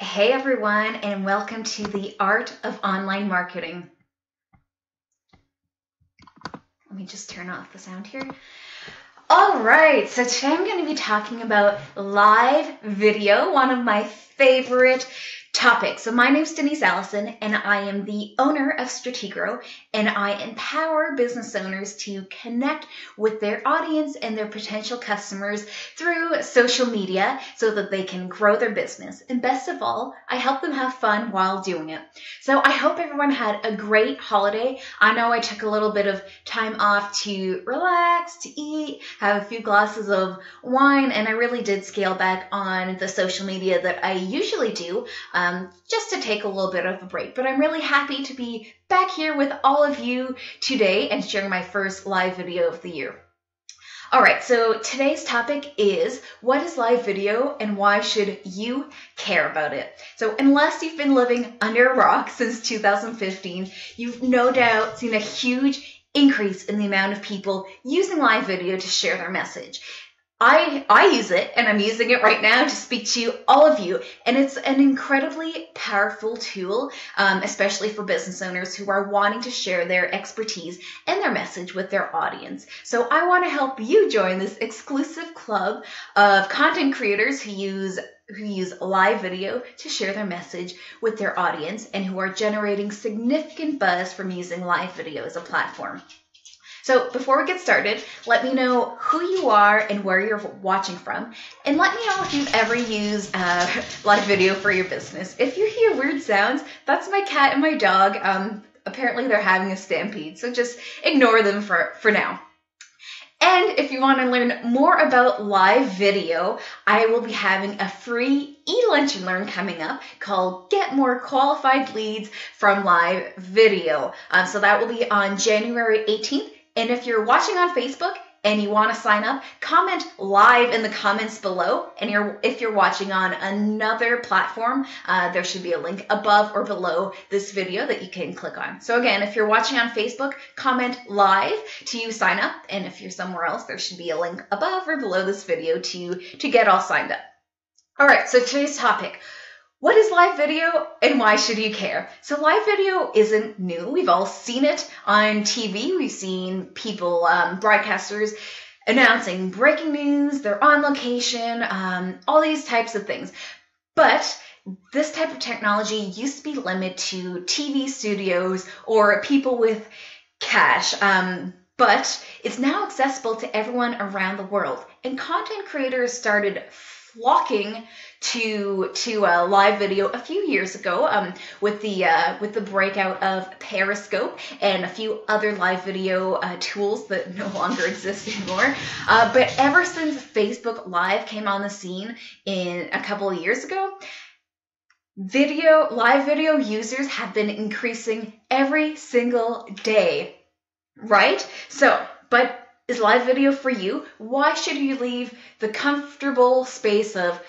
Hey everyone, and welcome to the Art of Online Marketing. Let me just turn off the sound here. All right, so today I'm going to be talking about live video, one of my favorite topics. So my name is Denise Allison, and I am the owner of Strategro, and I empower business owners to connect with their audience and their potential customers through social media so that they can grow their business. And best of all, I help them have fun while doing it. So I hope everyone had a great holiday. I know I took a little bit of time off to relax, to eat, have a few glasses of wine, and I really did scale back on the social media that I usually do, just to take a little bit of a break. But I'm really happy to be back here with all of you today and sharing my first live video of the year. All right, so today's topic is, what is live video and why should you care about it? So unless you've been living under a rock since 2015, you've no doubt seen a huge increase in the amount of people using live video to share their message. I use it, and I'm using it right now to speak to all of you, and it's an incredibly powerful tool, especially for business owners who are wanting to share their expertise and their message with their audience. So I want to help you join this exclusive club of content creators who use live video to share their message with their audience and who are generating significant buzz from using live video as a platform. So before we get started, let me know who you are and where you're watching from, and let me know if you've ever used live video for your business. If you hear weird sounds, that's my cat and my dog. Apparently they're having a stampede, so just ignore them for now. And if you want to learn more about live video, I will be having a free e-lunch and learn coming up called Get More Qualified Leads from Live Video. So that will be on January 18th. And if you're watching on Facebook and you want to sign up, comment live in the comments below. And if you're watching on another platform, there should be a link above or below this video that you can click on. So again, if you're watching on Facebook, comment live to sign up. And if you're somewhere else, there should be a link above or below this video to get all signed up. All right, so today's topic. What is live video and why should you care? So live video isn't new. We've all seen it on TV. We've seen people, broadcasters, announcing breaking news, they're on location, all these types of things. But this type of technology used to be limited to TV studios or people with cash. But it's now accessible to everyone around the world. And content creators started flocking to live video a few years ago with the breakout of Periscope and a few other live video tools that no longer exist anymore. But ever since Facebook Live came on the scene in a couple of years ago, live video users have been increasing every single day, right? So, but is live video for you? Why should you leave the comfortable space of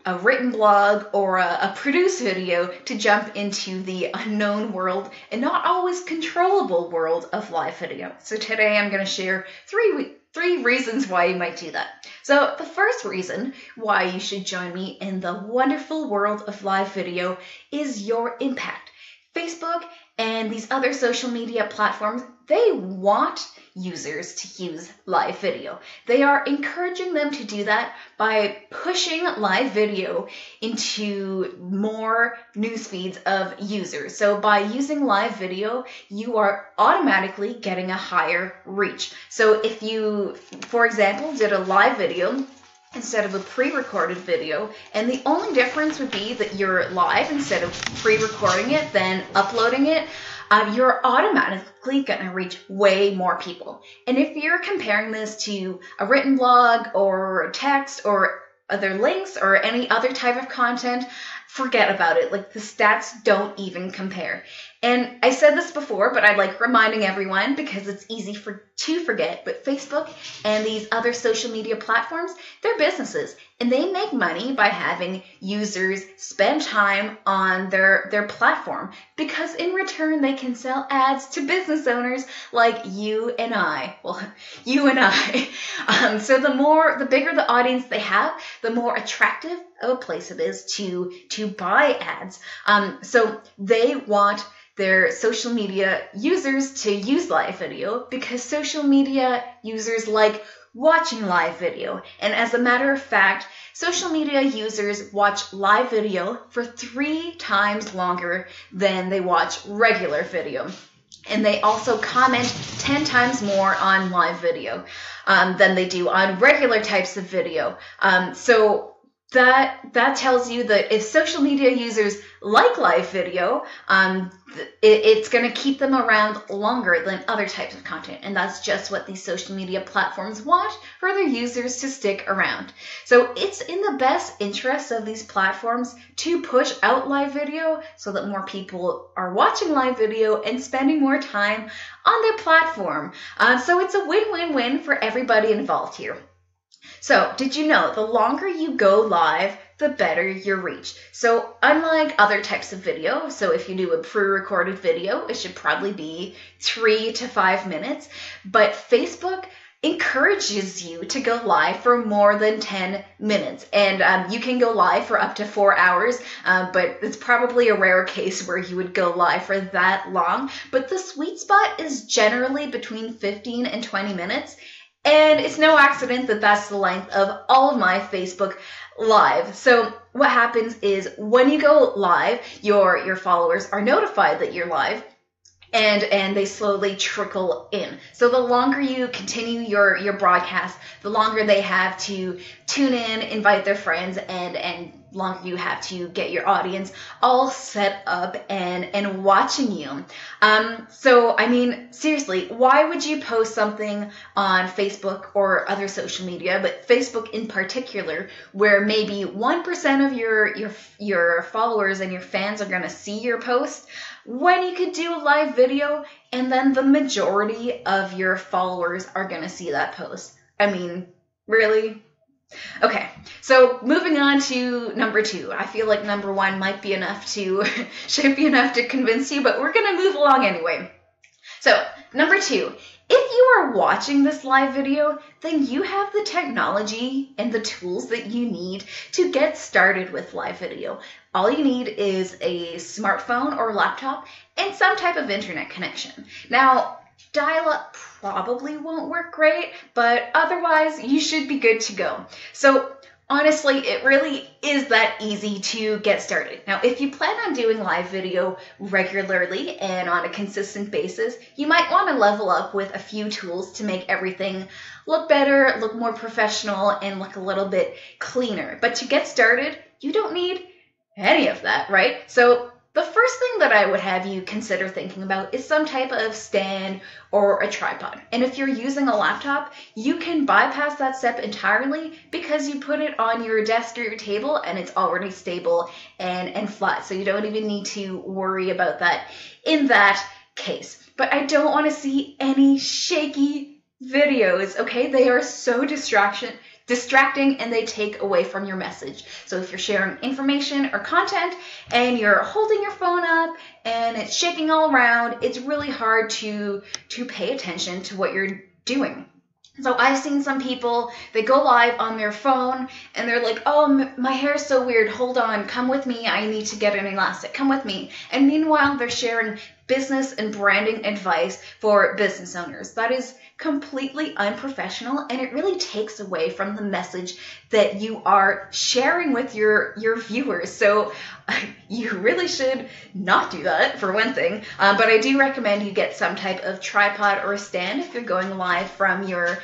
a written blog or a produced video to jump into the unknown world and not always controllable world of live video? So today I'm going to share three reasons why you might do that. So the first reason why you should join me in the wonderful world of live video is your impact. Facebook and these other social media platforms, they want users to use live video. They are encouraging them to do that by pushing live video into more news feeds of users. So by using live video, you are automatically getting a higher reach. So if you, for example, did a live video instead of a pre-recorded video, and the only difference would be that you're live instead of pre-recording it, then uploading it, you're automatically going to reach way more people. And if you're comparing this to a written blog or text or other links or any other type of content, forget about it. Like, the stats don't even compare. And I said this before, but I like reminding everyone because it's easy to forget, but Facebook and these other social media platforms, they're businesses, and they make money by having users spend time on their platform, because in return they can sell ads to business owners like you and I. Well, you and I. So the bigger the audience they have, the more attractive of a place it is to buy ads. So they want their social media users to use live video because social media users like watching live video. And as a matter of fact, social media users watch live video for 3 times longer than they watch regular video. And they also comment 10 times more on live video than they do on regular types of video. So that tells you that if social media users like live video, it's going to keep them around longer than other types of content. And that's just what these social media platforms want, for their users to stick around. So it's in the best interest of these platforms to push out live video so that more people are watching live video and spending more time on their platform. So it's a win-win-win for everybody involved here. So did you know the longer you go live, the better your reach? So unlike other types of video, so if you do a pre-recorded video, it should probably be 3 to 5 minutes, but Facebook encourages you to go live for more than 10 minutes. And you can go live for up to 4 hours, but it's probably a rare case where you would go live for that long. But the sweet spot is generally between 15 and 20 minutes. And it's no accident that that's the length of all of my Facebook Live. So what happens is when you go live, your followers are notified that you're live, and they slowly trickle in. So the longer you continue your broadcast, the longer they have to tune in, invite their friends, and longer you have to get your audience all set up and watching you. So, I mean, seriously, why would you post something on Facebook or other social media, but Facebook in particular, where maybe 1% of your followers and your fans are going to see your post, when you could do a live video and then the majority of your followers are going to see that post? I mean, really? Okay, so moving on to number 2. I feel like number 1 might be enough should be enough to convince you, but we're going to move along anyway. So number 2, if you are watching this live video, then you have the technology and the tools that you need to get started with live video. All you need is a smartphone or laptop and some type of internet connection. Now, dial-up probably won't work great, but otherwise you should be good to go. So honestly, it really is that easy to get started. Now, if you plan on doing live video regularly and on a consistent basis, you might want to level up with a few tools to make everything look better, look more professional, and look a little bit cleaner. But to get started, you don't need any of that, right? So the first thing that I would have you consider thinking about is some type of stand or a tripod. And if you're using a laptop, you can bypass that step entirely because you put it on your desk or your table and it's already stable and flat. So you don't even need to worry about that in that case. But I don't want to see any shaky videos, okay? They are so distracting and they take away from your message. So if you're sharing information or content and you're holding your phone up and it's shaking all around, it's really hard to pay attention to what you're doing. So I've seen some people, they go live on their phone and they're like, oh, my hair's so weird. Hold on, come with me. I need to get an elastic. Come with me. And meanwhile, they're sharing business and branding advice for business owners. That is completely unprofessional, and it really takes away from the message that you are sharing with your viewers. So you really should not do that, for one thing. But I do recommend you get some type of tripod or a stand if you're going live from your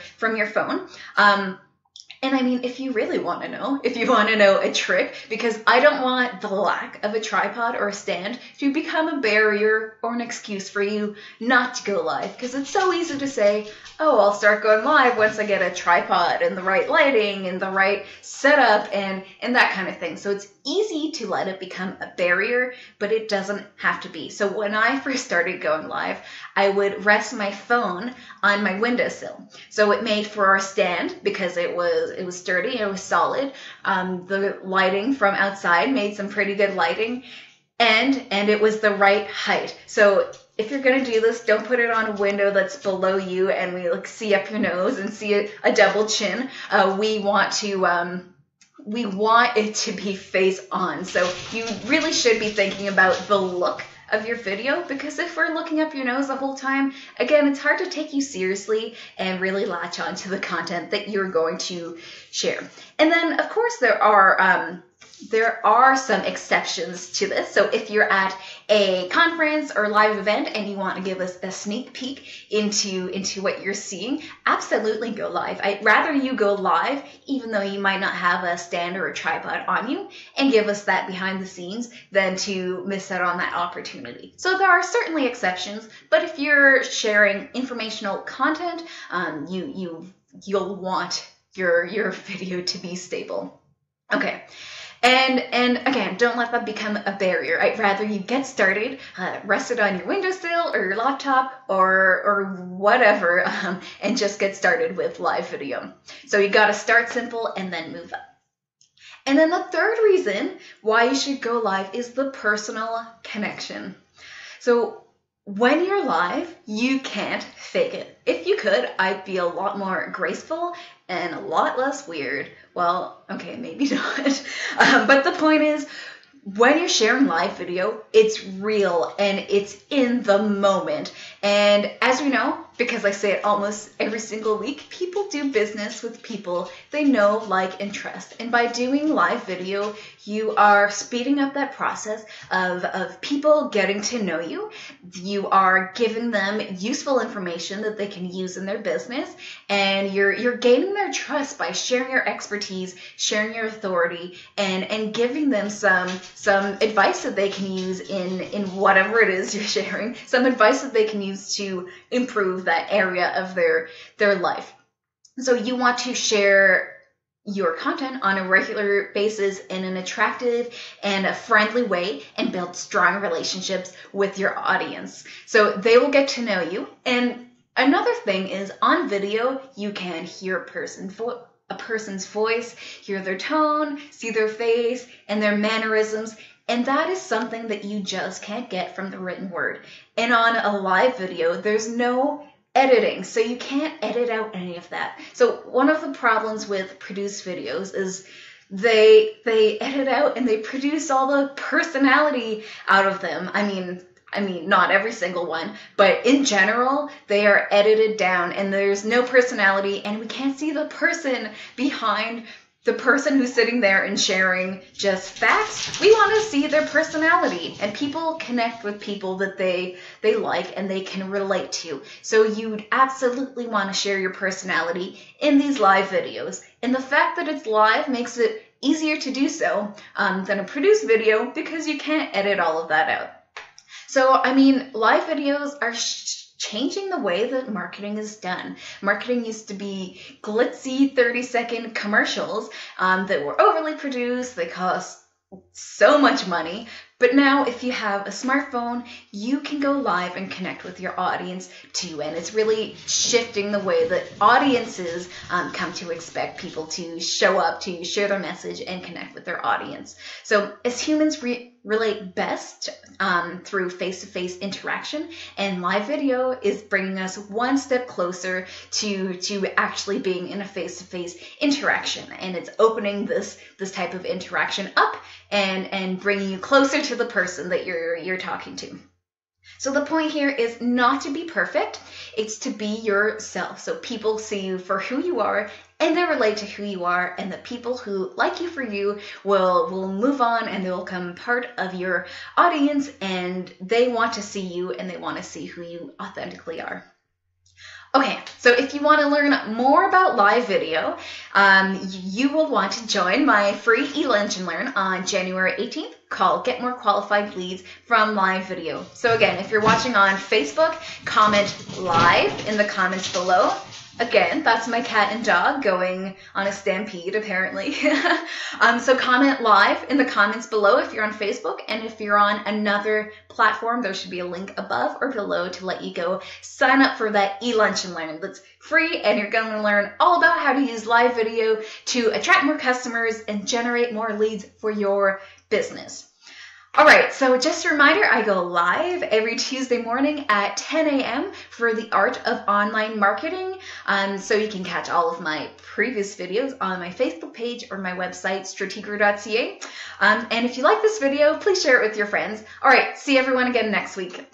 phone. And I mean, if you really want to know, if you want to know a trick, because I don't want the lack of a tripod or a stand to become a barrier or an excuse for you not to go live. Because it's so easy to say, oh, I'll start going live once I get a tripod and the right lighting and the right setup and that kind of thing. So it's easy to let it become a barrier, but it doesn't have to be. So when I first started going live, I would rest my phone on my windowsill. So it made for a stand because it was sturdy, it was solid. The lighting from outside made some pretty good lighting, and it was the right height. So if you're going to do this, don't put it on a window that's below you and we see up your nose and see a double chin. We want to we want it to be face on. So you really should be thinking about the look of your video, because if we're looking up your nose the whole time, again, it's hard to take you seriously and really latch on to the content that you're going to share. And then, of course, there are some exceptions to this. So if you're at a conference or live event and you want to give us a sneak peek into what you're seeing, absolutely go live. I'd rather you go live, even though you might not have a stand or a tripod on you, and give us that behind the scenes than to miss out on that opportunity. So there are certainly exceptions, but if you're sharing informational content, you'll want your video to be stable. Okay. And again, don't let that become a barrier. I'd rather you get started, rest it on your windowsill or your laptop or whatever, and just get started with live video. So you got to start simple and then move up. And then the third reason why you should go live is the personal connection. So when you're live, you can't fake it. If you could, I'd be a lot more graceful and a lot less weird. Well, okay, maybe not. But the point is, when you're sharing live video, it's real and it's in the moment. And as we know, because I say it almost every single week, people do business with people they know, like, and trust. And by doing live video, you are speeding up that process of people getting to know you. You are giving them useful information that they can use in their business, and you're gaining their trust by sharing your expertise, sharing your authority, and giving them some advice that they can use in whatever it is you're sharing, some advice that they can use to improve that area of their life. So you want to share your content on a regular basis in an attractive and a friendly way and build strong relationships with your audience. So they will get to know you. And another thing is, on video, you can hear a person's voice, hear their tone, see their face and their mannerisms. And that is something that you just can't get from the written word. And on a live video, there's no editing, so you can't edit out any of that. So one of the problems with produced videos is they edit out and they produce all the personality out of them. I mean, not every single one, but in general, they are edited down and there's no personality, and we can't see the person behind the person who's sitting there and sharing just facts. We want to see their personality, and people connect with people that they like and they can relate to. So you'd absolutely want to share your personality in these live videos. And the fact that it's live makes it easier to do so than a produced video, because you can't edit all of that out. So, I mean, live videos are changing the way that marketing is done. Marketing used to be glitzy 30-second commercials that were overly produced. They cost so much money. But now, if you have a smartphone, you can go live and connect with your audience too. And it's really shifting the way that audiences come to expect people to show up, to share their message and connect with their audience. So as humans relate best through face-to-face interaction, and live video is bringing us one step closer to actually being in a face-to-face interaction. And it's opening this type of interaction up and bringing you closer to the person that you're talking to. So the point here is not to be perfect, it's to be yourself. So people see you for who you are and they relate to who you are, and the people who like you for you will move on and they'll become part of your audience, and they want to see you and they want to see who you authentically are. Okay, so if you want to learn more about live video, you will want to join my free e-lunch and learn on January 18th called Get More Qualified Leads from Live Video. So again, if you're watching on Facebook, comment live in the comments below. Again, that's my cat and dog going on a stampede, apparently. So comment live in the comments below if you're on Facebook, and if you're on another platform, there should be a link above or below to let you go sign up for that e-lunch and learn. That's free, and you're going to learn all about how to use live video to attract more customers and generate more leads for your business. All right, so just a reminder, I go live every Tuesday morning at 10 a.m. for the art of online marketing. So you can catch all of my previous videos on my Facebook page or my website, strateger.ca. And if you like this video, please share it with your friends. All right, see everyone again next week.